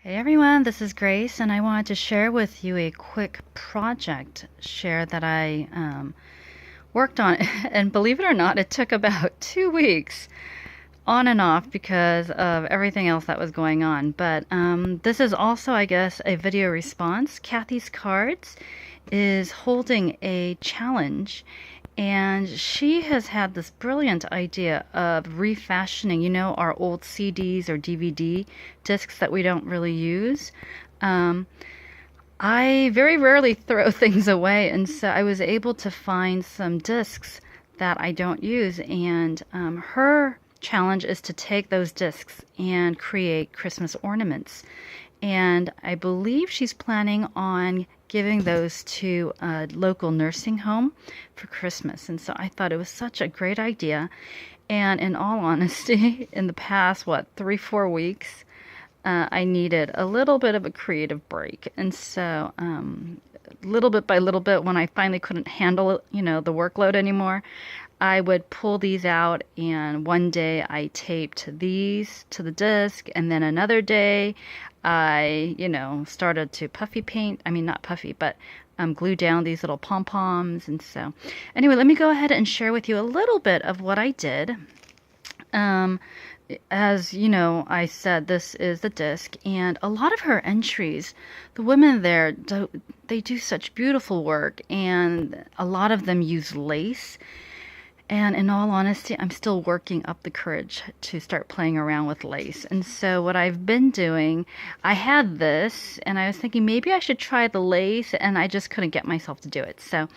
Hey everyone, this is Grace, and I wanted to share with you a quick project share that I worked on. And believe it or not, it took about 2 weeks on and off because of everything else that was going on. But this is also, I guess, a video response. Kathy's Cards is holding a challenge, and she has had this brilliant idea of refashioning, our old CDs or DVD discs that we don't really use. Um, I very rarely throw things away, and so I was able to find some discs that I don't use. And her challenge is to take those discs and create Christmas ornaments. And I believe she's planning on giving those to a local nursing home for Christmas. And so I thought it was such a great idea. And in all honesty, in the past, 3, 4 weeks, I needed a little bit of a creative break. And so, little bit by little bit, when I finally couldn't handle, the workload anymore, I would pull these out, and one day I taped these to the disc, and then another day I, started to puffy paint. I mean, not puffy, but glue down these little pom-poms. And so, anyway, let me go ahead and share with you a little bit of what I did. Um, as you know, I said this is the disc, and a lot of her entries, the women there, they do such beautiful work, and a lot of them use lace. And in all honesty, I'm still working up the courage to start playing around with lace. And so what I've been doing, I had this, and I was thinking maybe I should try the lace, and I just couldn't get myself to do it. So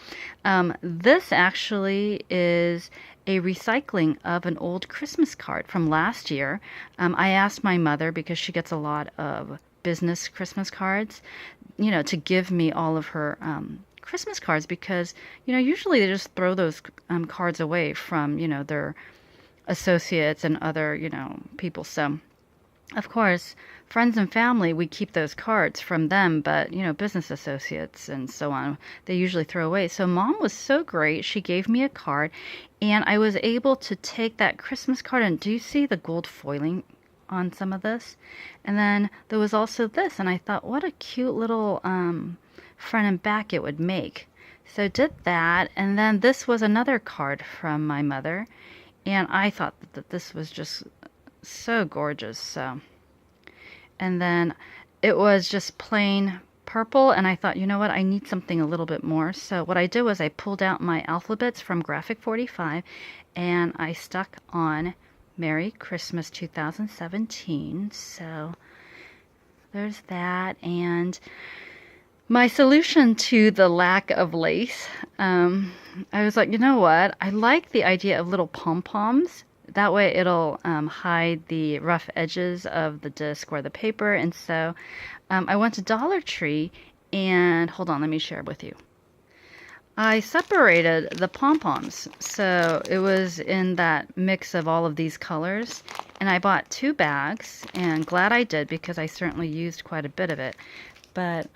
this actually is a recycling of an old Christmas card from last year. I asked my mother, because she gets a lot of business Christmas cards, to give me all of her Christmas cards, because usually they just throw those cards away from their associates and other people. So of course, friends and family, we keep those cards from them, but business associates and so on, they usually throw away. So mom was so great, she gave me a card, and I was able to take that Christmas card, and do you see the gold foiling on some of this? And then there was also this, and I thought, what a cute little front and back it would make. So did that, and then this was another card from my mother, and I thought that this was just so gorgeous. So, and then it was just plain purple, and I thought, you know what, I need something a little bit more. So what I did was I pulled out my alphabets from Graphic 45, and I stuck on Merry Christmas 2017. So there's that. And my solution to the lack of lace, I was like, you know what? I like the idea of little pom-poms. That way it'll hide the rough edges of the disc or the paper. And so I went to Dollar Tree, and hold on, let me share with you. I separated the pom-poms, so it was in that mix of all of these colors, and I bought 2 bags, and glad I did, because I certainly used quite a bit of it. But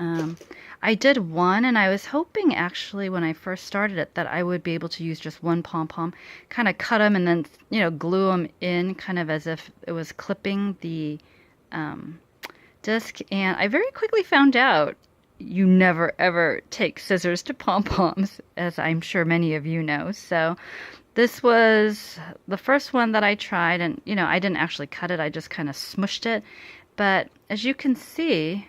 I did one, and I was hoping actually when I first started it that I would be able to use just one pom-pom, kind of cut them and then glue them in, kind of as if it was clipping the disc. And I very quickly found out you never ever take scissors to pom-poms, as I'm sure many of you know. So this was the first one that I tried, and I didn't actually cut it, I just kind of smushed it. But as you can see,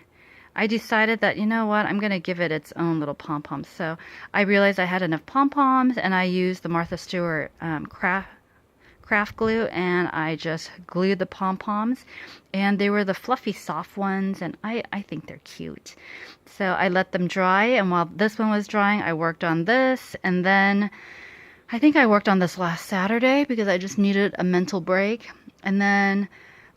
I decided that, you know what, I'm going to give it its own little pom-pom. So I realized I had enough pom-poms, and I used the Martha Stewart craft glue, and I just glued the pom-poms, and they were the fluffy soft ones, and I think they're cute. So I let them dry, and while this one was drying, I worked on this, and then I think I worked on this last Saturday because I just needed a mental break. And then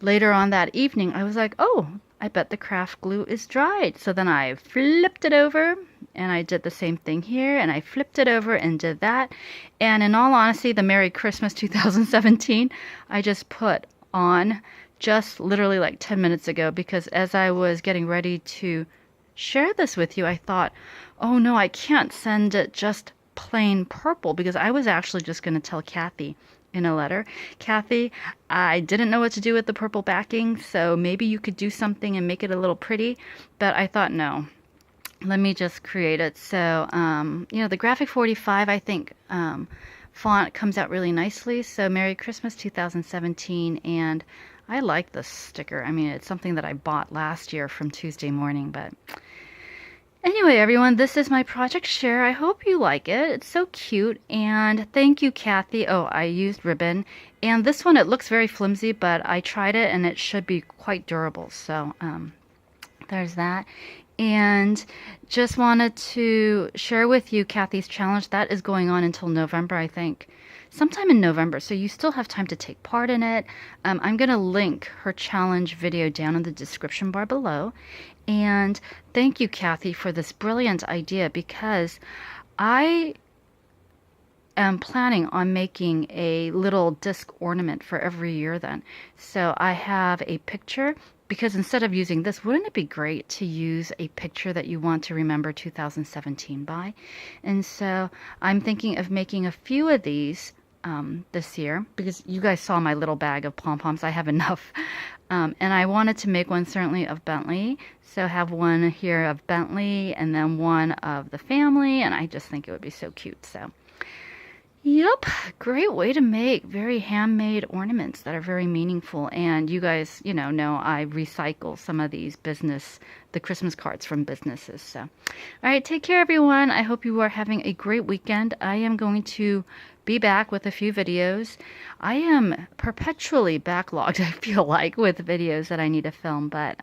later on that evening, I was like, oh, I bet the craft glue is dried. So then I flipped it over, and I did the same thing here, and I flipped it over and did that. And in all honesty, the Merry Christmas 2017, I just put on just literally like 10 minutes ago, because as I was getting ready to share this with you, I thought, oh no, I can't send it just plain purple, because I was actually just going to tell Kathy in a letter. Kathy, I didn't know what to do with the purple backing, so maybe you could do something and make it a little pretty, but I thought no. Let me just create it. So, the Graphic 45, I think, font comes out really nicely. So, Merry Christmas 2017, and I like the sticker. I mean, it's something that I bought last year from Tuesday Morning, but anyway, everyone, this is my project share. I hope you like it. It's so cute, and thank you, Kathy. Oh, I used ribbon, and this one, it looks very flimsy, but I tried it, and it should be quite durable. So, there's that. And just wanted to share with you Kathy's challenge. That is going on until November, I think. Sometime in November, so you still have time to take part in it. I'm going to link her challenge video down in the description bar below. And thank you, Kathy, for this brilliant idea, because I am planning on making a little disc ornament for every year then. So I have a picture, because instead of using this, wouldn't it be great to use a picture that you want to remember 2017 by? And so I'm thinking of making a few of these this year, because you guys saw my little bag of pom-poms. I have enough. And I wanted to make one certainly of Bentley. So have one here of Bentley and then one of the family. And I just think it would be so cute. So yep, great way to make very handmade ornaments that are very meaningful. And you guys, know I recycle some of these the Christmas cards from businesses. So, all right, take care, everyone. I hope you are having a great weekend. I am going to be back with a few videos. I am perpetually backlogged, I feel like, with videos that I need to film. But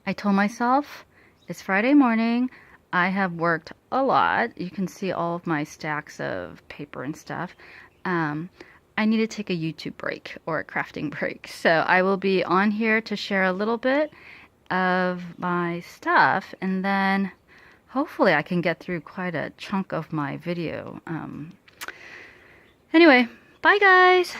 I told myself it's Friday morning. I have worked a lot. You can see all of my stacks of paper and stuff. I need to take a YouTube break or a crafting break. So I will be on here to share a little bit of my stuff, and then hopefully I can get through quite a chunk of my video. Anyway, bye guys!